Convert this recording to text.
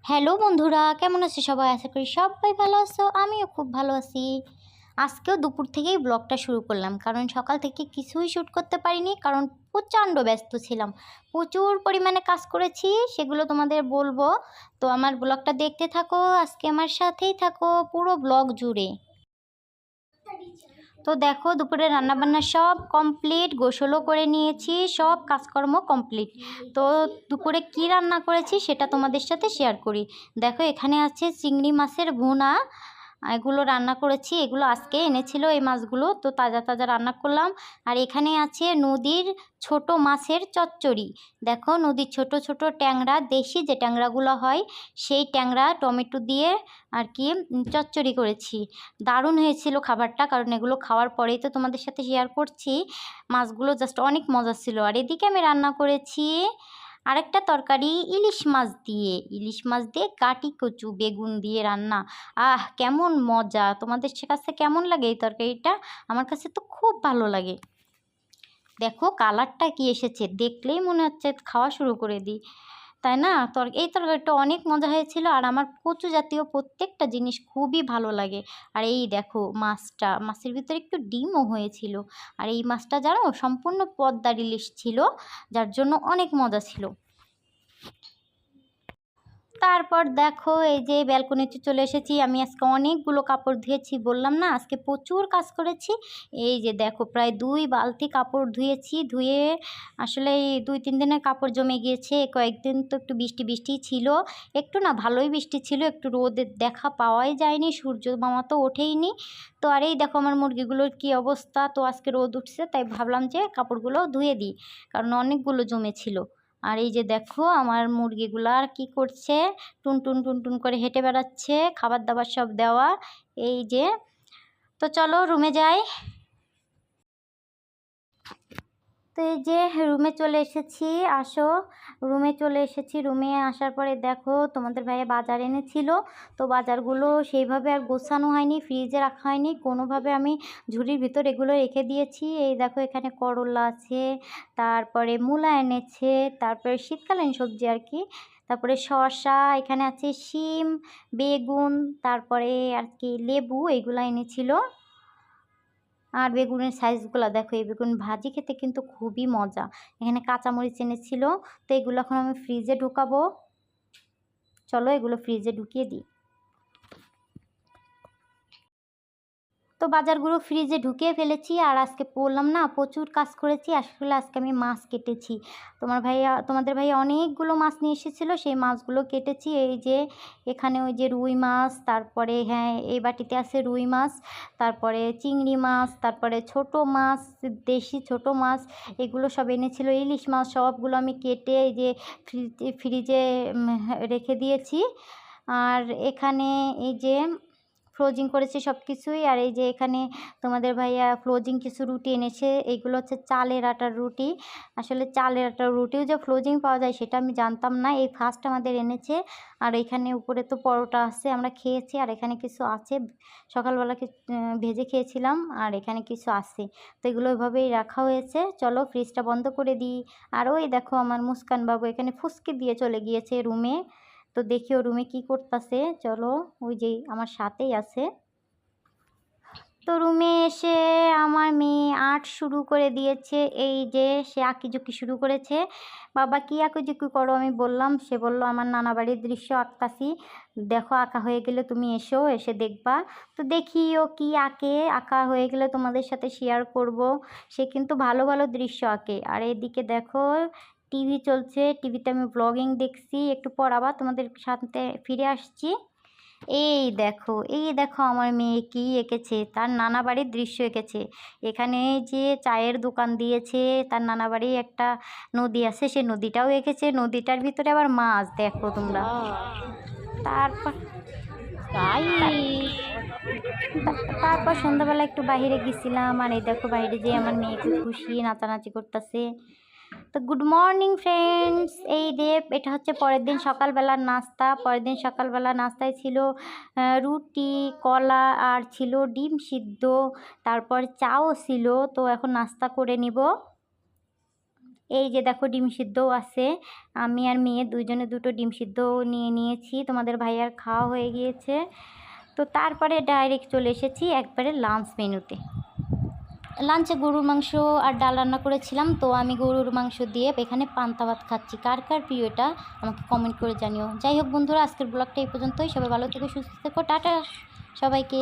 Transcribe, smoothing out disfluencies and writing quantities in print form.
Hello বন্ধুরা, কেমন আছো সবাই? আশা করি সবাই ভালো আছো। আমিও খুব ভালো আছি। আজকেও দুপুর থেকেই ব্লগটা শুরু করলাম, কারণ সকাল থেকে কিছুই শ্যুট করতে পারিনি, কারণ প্রচণ্ড ব্যস্ত ছিলাম। প্রচুর পরিমাণে কাজ করেছি, সেগুলো তোমাদের বলবো। তো আমার ব্লগটা দেখতে থাকো, আজকে আমার সাথেই থাকো পুরো ব্লগ জুড়ে। তো দেখো, দুপুরে রান্নাবান্না সব কমপ্লিট, গোসলও করে নিয়েছি, সব কাজকর্ম কমপ্লিট। তো দুপুরে কি রান্না করেছি সেটা তোমাদের সাথে শেয়ার করি। দেখো, এখানে আছে চিংড়ি মাছের ভুনা, এগুলো রান্না করেছি। এগুলো আজকে এনেছিল এই মাছগুলো, তো তাজা তাজা রান্না করলাম। আর এখানে আছে নদীর ছোট মাছের চচ্চড়ি। দেখো, নদীর ছোট ছোট ট্যাংরা, দেশি যে ট্যাংরাগুলো হয় সেই ট্যাংরা টমেটো দিয়ে আর কি চচ্চড়ি করেছি। দারুণ হয়েছিল খাবারটা, কারণ এগুলো খাওয়ার পরেই তো তোমাদের সাথে শেয়ার করছি। মাছগুলো জাস্ট অনেক মজা ছিল। আর এদিকে আমি রান্না করেছি আরেকটা তরকারি, ইলিশ মাছ দিয়ে কাটি কচু বেগুন দিয়ে রান্না। কেমন মজা! তোমাদের কাছে কেমন লাগে এই তরকারিটা? আমার কাছে তো খুব ভালো লাগে। দেখো কালারটা কি এসেছে, দেখলেই মনে হচ্ছে খাওয়া শুরু করে দিই, তাই না? এই তরকারিটা অনেক মজা হয়েছিল। আর আমার কচু জাতীয় প্রত্যেকটা জিনিস খুবই ভালো লাগে। আর এই দেখো মাছের ভিতরে একটু ডিমও হয়েছিল। আর এই মাছটা জানো সম্পূর্ণ পদ্মার ইলিশ ছিল, যার জন্য অনেক মজা ছিল। তারপর দেখো, এই যে ব্যালকনিতে চলে এসেছি। আমি আজকে অনেকগুলো কাপড় ধুয়েছি, বললাম না আজকে প্রচুর কাজ করেছি। এই যে দেখো, প্রায় 2 বালতি কাপড় ধুয়ে আসলে এই 2-3 দিনের কাপড় জমে গিয়েছে। কয়েকদিন তো একটু বৃষ্টি বৃষ্টি ছিল, একটু না ভালোই বৃষ্টি ছিল, একটু রোদের দেখা পাওয়াই যায়নি, সূর্য মামা তো ওঠেইনি। তো আর এই দেখো আমার মুরগিগুলোর কি অবস্থা। তো আজকে রোদ উঠছে, তাই ভাবলাম যে কাপড়গুলো ধুয়ে দিই, কারণ অনেকগুলো জমেছিল। আর এই যে দেখো আমার মুরগিগুলো আর কি করছে, টুনটুন টুনটুন করে হেঁটে বেড়াচ্ছে, খাবার দাবার সব দেওয়া। এই যে, তো চলো রুমে যাই। তো এই যে রুমে চলে এসেছি, আসো। রুমে চলে এসেছি, রুমে আসার পরে দেখো তোমাদের ভাইয়া বাজার এনেছিল। তো বাজারগুলো সেইভাবে আর গোছানো হয়নি, ফ্রিজে রাখা হয়নি, কোনোভাবে আমি ঝুড়ির ভিতর এগুলো রেখে দিয়েছি। এই দেখো এখানে করলা আছে, তারপরে মূলা এনেছে, তারপরে শীতকালীন সবজি আর কি, তারপরে শসা, এখানে আছে শিম, বেগুন, তারপরে আর কি লেবু, এগুলো এনেছিল। আর বেগুনের সাইজগুলো দেখো, এই বেগুন ভাজি খেতে কিন্তু খুবই মজা। এখানে কাঁচামরিচ এনেছিল। তো এগুলো এখন আমি ফ্রিজে ঢুকাবো। চলো এগুলো ফ্রিজে ঢুকিয়ে দিই। তো বাজারগুলো ফ্রিজে ঢুকিয়ে ফেলেছি। আর আজকে বললাম না প্রচুর কাজ করেছি। আসলে আজকে আমি মাছ কেটেছি। তোমাদের ভাইয়া অনেকগুলো মাছ নিয়ে এসেছিলো, সেই মাছগুলো কেটেছি। এই যে এখানে ওই যে রুই মাছ, তারপরে হ্যাঁ এই বাটিতে আছে রুই মাছ, তারপরে চিংড়ি মাছ, তারপরে ছোট মাছ, দেশি ছোট মাছ, এগুলো সব এনেছিল। ইলিশ মাছ সবগুলো আমি কেটে এই যে ফ্রিজে রেখে দিয়েছি। আর এখানে এই যে ফ্রোজিং করেছি সব কিছুই। আর এই যে এখানে তোমাদের ভাইয়া ফ্রোজিং কিছু রুটি এনেছে, এইগুলো হচ্ছে চালের আটার রুটি। আসলে চালের আটার রুটিও যে ফ্রোজিং পাওয়া যায় সেটা আমি জানতাম না, এই ফার্স্ট আমাদের এনেছে। আর এখানে উপরে তো পরোটা আছে, আমরা খেয়েছি। আর এখানে কিছু আছে, সকালবেলা ভেজে খেয়েছিলাম। আর এখানে কিছু আছে, তো এগুলো ওইভাবেই রাখা হয়েছে। চলো ফ্রিজটা বন্ধ করে দিই। আর ওই দেখো আমার মুস্কান বাবু এখানে ফুসকি দিয়ে চলে গিয়েছে রুমে। তো দেখি ও রুমে কী করতেছে। চলো, ওই যে আমার সাথেই আছে। তো রুমে এসে আমার মেয়ে আর্ট শুরু করে দিয়েছে। এই যে সে আঁকিঝুঁকি শুরু করেছে। বাবা কি আঁকিঝুঁকি করো, আমি বললাম। সে বলল আমার নানা বাড়ির দৃশ্য আঁকতাছি, দেখো আঁকা হয়ে গেলে তুমি এসে দেখবা। তো দেখি ও কি আঁকে, আঁকা হয়ে গেলে তোমাদের সাথে শেয়ার করব। সে কিন্তু ভালো ভালো দৃশ্য আঁকে। আর এদিকে দেখো টিভি চলছে, টিভিতে আমি ব্লগিং দেখছি। একটু পর আবার তোমাদের সাথে ফিরে আসছি। এই দেখো আমার মেয়ে কি এঁকেছে, তার নানা বাড়ির দৃশ্য এঁকেছে। এখানে যে চায়ের দোকান দিয়েছে, তার নানা বাড়ি একটা নদী আছে, সে নদীটাও এঁকেছে। নদীটার ভিতরে আবার মাছ, দেখো তোমরা। তারপর তারপর সন্ধ্যাবেলা একটু বাইরে গেছিলাম। আর এই দেখো বাইরে যেয়ে আমার মেয়ে খুব খুশি, নাচানাচি করতেছে। তো গুড মর্নিং ফ্রেন্ডস। এই যে এটা হচ্ছে পরের দিন সকালবেলার নাস্তা। পরের দিন সকালবেলা নাস্তায় ছিল রুটি, কলা, আর ছিল ডিম সিদ্ধ, তারপর চাও ছিল। তো এখন নাস্তা করে নিব। এই যে দেখো ডিম সিদ্ধও আছে, আমি আর মেয়ে দুইজনে দুটো ডিম সিদ্ধ নিয়ে নিয়েছি, তোমাদের ভাইয়ার খাওয়া হয়ে গিয়েছে। তো তারপরে ডাইরেক্ট চলে এসেছি একবারে লাঞ্চ মেনুতে। লাঞ্চে গরুর মাংস আর ডাল রান্না করেছিলাম, তো আমি গরুর মাংস দিয়ে এখানে পান্তা ভাত খাচ্ছি। কার কার প্রিয় এটা আমাকে কমেন্ট করে জানিও। যাই হোক বন্ধুরা, আজকের ব্লগটা এই পর্যন্তই। সবাই ভালো থেকো, সুস্থ থেকো, টাটা সবাইকে।